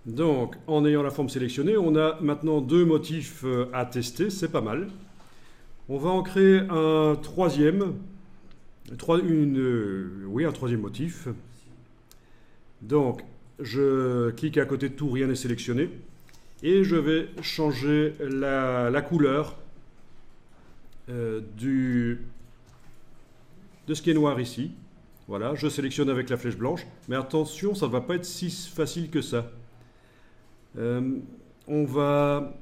Donc, en ayant la forme sélectionnée, on a maintenant deux motifs à tester, c'est pas mal. On va en créer un troisième, un troisième motif. Donc, je clique à côté de tout, rien n'est sélectionné. Et je vais changer la couleur de ce qui est noir ici. Voilà, je sélectionne avec la flèche blanche. Mais attention, ça ne va pas être si facile que ça. On va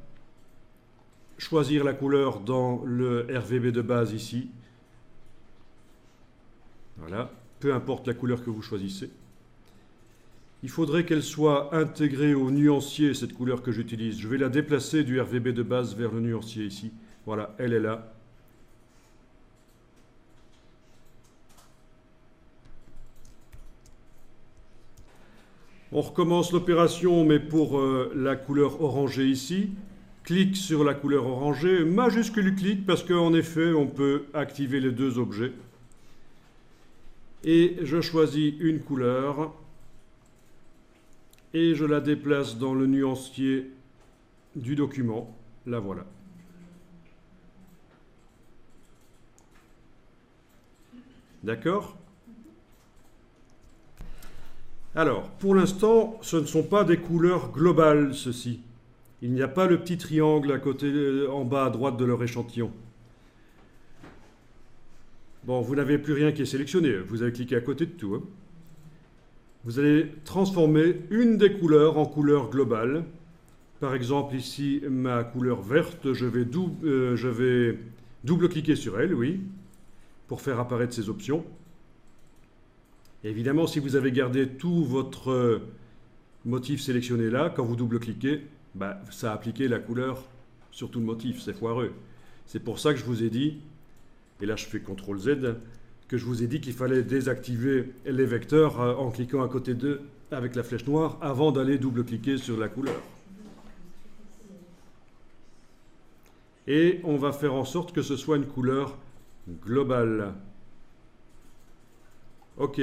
choisir la couleur dans le RVB de base ici. Voilà, peu importe la couleur que vous choisissez. Il faudrait qu'elle soit intégrée au nuancier, cette couleur que j'utilise. Je vais la déplacer du RVB de base vers le nuancier ici. Voilà, elle est là. On recommence l'opération, mais pour la couleur orangée ici. Clique sur la couleur orangée, majuscule clic, parce qu'en effet, on peut activer les deux objets. Et je choisis une couleur. Et je la déplace dans le nuancier du document. La voilà. D'accord ? Alors, pour l'instant, ce ne sont pas des couleurs globales, ceci. Il n'y a pas le petit triangle à côté, en bas à droite de leur échantillon. Bon, vous n'avez plus rien qui est sélectionné. Vous avez cliqué à côté de tout. Hein. Vous allez transformer une des couleurs en couleur globale. Par exemple, ici, ma couleur verte, je vais double-cliquer sur elle, oui, pour faire apparaître ces options. Et évidemment, si vous avez gardé tout votre motif sélectionné là, quand vous double-cliquez, ça a appliqué la couleur sur tout le motif, c'est foireux. C'est pour ça que je vous ai dit, et là je fais CTRL Z, que je vous ai dit qu'il fallait désactiver les vecteurs en cliquant à côté d'eux avec la flèche noire avant d'aller double-cliquer sur la couleur. Et on va faire en sorte que ce soit une couleur globale. OK.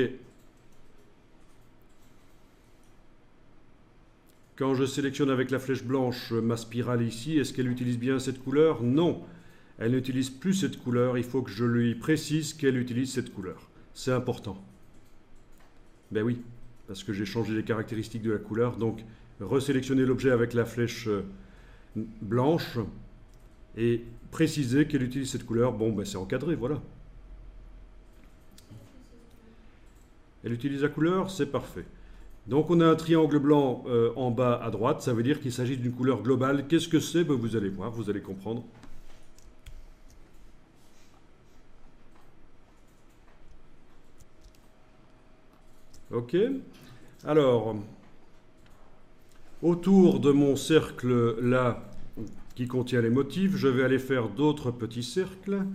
Quand je sélectionne avec la flèche blanche ma spirale ici, est-ce qu'elle utilise bien cette couleur? Non. Elle n'utilise plus cette couleur, il faut que je lui précise qu'elle utilise cette couleur. C'est important. Ben oui, parce que j'ai changé les caractéristiques de la couleur, donc resélectionner l'objet avec la flèche blanche et préciser qu'elle utilise cette couleur. Bon, ben c'est encadré, voilà. Elle utilise la couleur, c'est parfait. Donc on a un triangle blanc en bas à droite, ça veut dire qu'il s'agit d'une couleur globale. Qu'est-ce que c'est? Ben, vous allez voir, vous allez comprendre. Ok. Alors, autour de mon cercle là, qui contient les motifs, je vais aller faire d'autres petits cercles.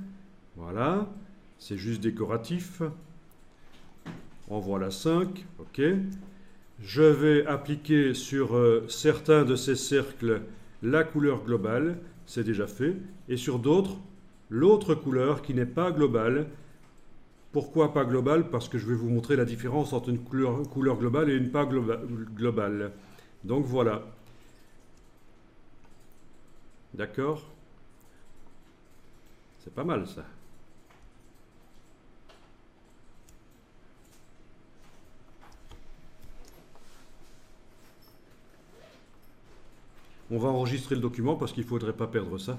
Voilà. C'est juste décoratif. En voilà 5. Ok. Je vais appliquer sur certains de ces cercles la couleur globale. C'est déjà fait. Et sur d'autres, l'autre couleur qui n'est pas globale. Pourquoi pas globale? Parce que je vais vous montrer la différence entre une couleur globale et une pas globale. Donc voilà. D'accord? C'est pas mal ça. On va enregistrer le document parce qu'il ne faudrait pas perdre ça.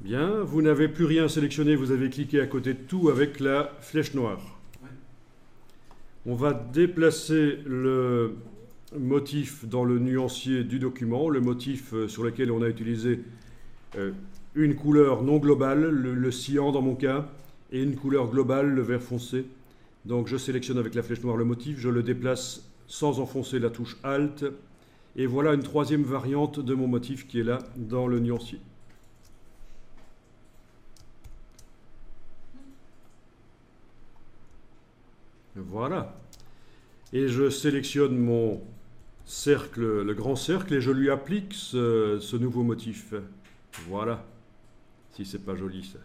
Bien, vous n'avez plus rien sélectionné, vous avez cliqué à côté de tout avec la flèche noire. Ouais. On va déplacer le motif dans le nuancier du document, le motif sur lequel on a utilisé une couleur non globale, le cyan dans mon cas, et une couleur globale, le vert foncé. Donc je sélectionne avec la flèche noire le motif, je le déplace sans enfoncer la touche Alt, et voilà une troisième variante de mon motif qui est là dans le nuancier. Voilà. Et je sélectionne mon cercle, le grand cercle, et je lui applique ce nouveau motif. Voilà. Si c'est pas joli ça.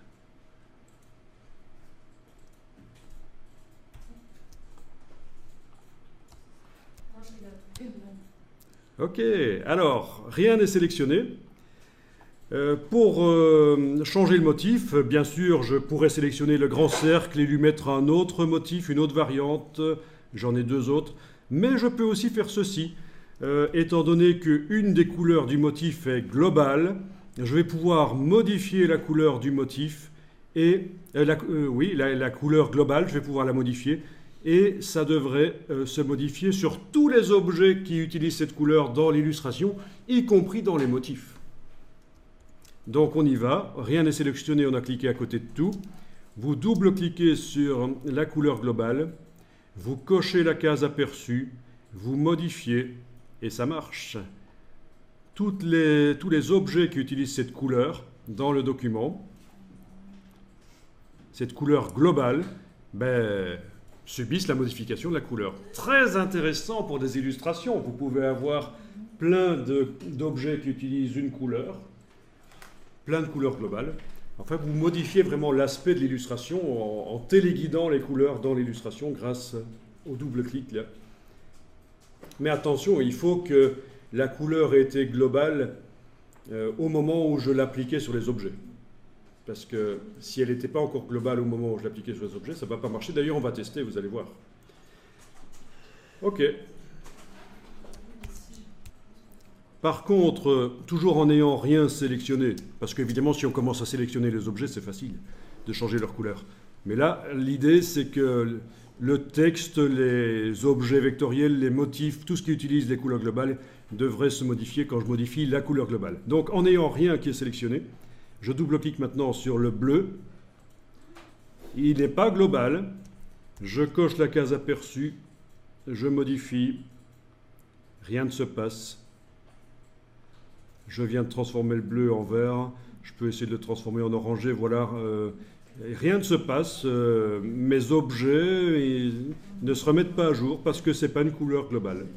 Ok, alors, rien n'est sélectionné. Pour changer le motif, bien sûr, je pourrais sélectionner le grand cercle et lui mettre un autre motif, une autre variante. J'en ai deux autres. Mais je peux aussi faire ceci. Étant donné qu'une des couleurs du motif est globale, je vais pouvoir modifier la couleur du motif et la couleur globale, je vais pouvoir la modifier et ça devrait se modifier sur tous les objets qui utilisent cette couleur dans l'illustration, y compris dans les motifs. Donc on y va, rien n'est sélectionné, on a cliqué à côté de tout. Vous double-cliquez sur la couleur globale, vous cochez la case aperçue, vous modifiez et ça marche. Tous les objets qui utilisent cette couleur dans le document, cette couleur globale, subissent la modification de la couleur. Très intéressant pour des illustrations. Vous pouvez avoir plein d'objets qui utilisent une couleur, plein de couleurs globales. Enfin, vous modifiez vraiment l'aspect de l'illustration en téléguidant les couleurs dans l'illustration grâce au double-clic là. Mais attention, il faut que la couleur ait été globale au moment où je l'appliquais sur les objets. Parce que si elle n'était pas encore globale au moment où je l'appliquais sur les objets, ça ne va pas marcher. D'ailleurs, on va tester, vous allez voir. OK. Par contre, toujours en n'ayant rien sélectionné, parce qu'évidemment, si on commence à sélectionner les objets, c'est facile de changer leur couleur. Mais là, l'idée, c'est que le texte, les objets vectoriels, les motifs, tout ce qui utilise les couleurs globales devrait se modifier quand je modifie la couleur globale. Donc, en n'ayant rien qui est sélectionné, je double-clique maintenant sur le bleu. Il n'est pas global. Je coche la case aperçue. Je modifie. Rien ne se passe. Je viens de transformer le bleu en vert. Je peux essayer de le transformer en orangé. Voilà. Rien ne se passe. Mes objets ne se remettent pas à jour parce que ce n'est pas une couleur globale.